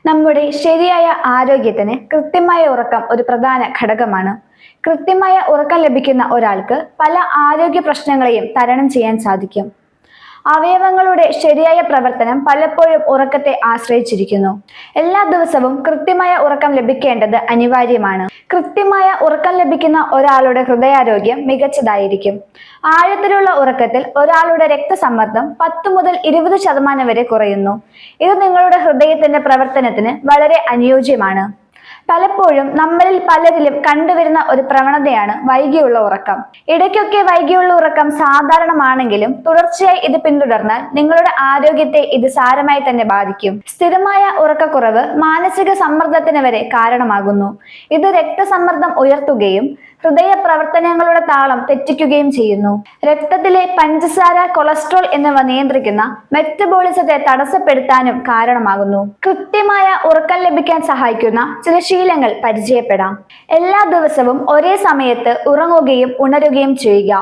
നമ്മുടെ ശരിയായ ആരോഗ്യത്തിന് കൃത്യമായ ഉറക്കം ഒരു പ്രധാന ഘടകമാണ്. കൃത്യമായ ഉറക്കം ലഭിക്കുന്ന ഒരാൾക്ക് പല ആരോഗ്യ പ്രശ്നങ്ങളെയും തരണം ചെയ്യാൻ സാധിക്കും. അവയവങ്ങളുടെ ശരിയായ പ്രവർത്തനം പലപ്പോഴും ഉറക്കത്തെ ആശ്രയിച്ചിരിക്കുന്നു. എല്ലാ ദിവസവും കൃത്യമായ ഉറക്കം ലഭിക്കേണ്ടത് അനിവാര്യമാണ്. കൃത്യമായ ഉറക്കം ലഭിക്കുന്ന ഒരാളുടെ ഹൃദയാരോഗ്യം മികച്ചതായിരിക്കും. ആഴത്തിലുള്ള ഉറക്കത്തിൽ ഒരാളുടെ രക്തസമ്മർദ്ദം 10 മുതൽ 20% വരെ കുറയുന്നു. ഇത് നിങ്ങളുടെ ഹൃദയത്തിന്റെ പ്രവർത്തനത്തിന് വളരെ അനുയോജ്യമാണ്. പലപ്പോഴും നമ്മളിൽ പലരിലും കണ്ടുവരുന്ന ഒരു പ്രവണതയാണ് വൈകിയുള്ള ഉറക്കം. ഇടയ്ക്കൊക്കെ വൈകിയുള്ള ഉറക്കം സാധാരണമാണെങ്കിലും തുടർച്ചയായി ഇത് പിന്തുടർന്നാൽ നിങ്ങളുടെ ആരോഗ്യത്തെ ഇത് സാരമായി തന്നെ ബാധിക്കും. സ്ഥിരമായ ഉറക്കക്കുറവ് മാനസിക സമ്മർദ്ദത്തിന് വരെ കാരണമാകുന്നു. ഇത് രക്തസമ്മർദ്ദം ഉയർത്തുകയും ഹൃദയ പ്രവർത്തനങ്ങളുടെ താളം തെറ്റിക്കുകയും ചെയ്യുന്നു. രക്തത്തിലെ പഞ്ചസാര, കൊളസ്ട്രോൾ എന്നിവ നിയന്ത്രിക്കുന്ന മെറ്റബോളിസത്തെ തടസ്സപ്പെടുത്താനും കാരണമാകുന്നു. കൃത്യമായ ഉറക്കം ലഭിക്കാൻ സഹായിക്കുന്ന ചില ശീലങ്ങൾ പരിചയപ്പെടാം. എല്ലാ ദിവസവും ഒരേ സമയത്ത് ഉറങ്ങുകയും ഉണരുകയും ചെയ്യുക.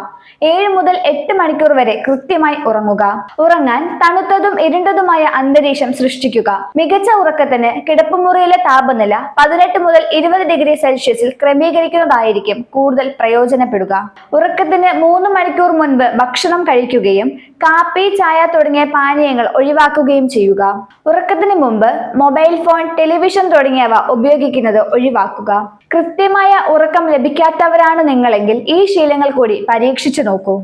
7 മുതൽ 8 മണിക്കൂർ വരെ കൃത്യമായി ഉറങ്ങുക. ഉറങ്ങാൻ തണുത്തതും ഇരുണ്ടതുമായ അന്തരീക്ഷം സൃഷ്ടിക്കുക. മികച്ച ഉറക്കത്തിന് കിടപ്പുമുറിയിലെ താപനില 18 മുതൽ 20 ഡിഗ്രി സെൽഷ്യസിൽ ക്രമീകരിക്കുന്നതായിരിക്കും കൂടുതൽ പ്രയോജനപ്പെടുക. ഉറക്കത്തിന് 3 മണിക്കൂർ മുൻപ് ഭക്ഷണം കഴിക്കുകയും കാപ്പി, ചായ തുടങ്ങിയ പാനീയങ്ങൾ ഒഴിവാക്കുകയും ചെയ്യുക. ഉറക്കത്തിന് മുമ്പ് മൊബൈൽ ഫോൺ, ടെലിവിഷൻ തുടങ്ങിയവ ഉപയോഗിക്കുന്നത് ഒഴിവാക്കുക. കൃത്യമായ ഉറക്കം ലഭിക്കാത്തവരാണ് നിങ്ങളെങ്കിൽ ഈ ശീലങ്ങൾ കൂടി പരീക്ഷിച്ചു നോക്കൂ.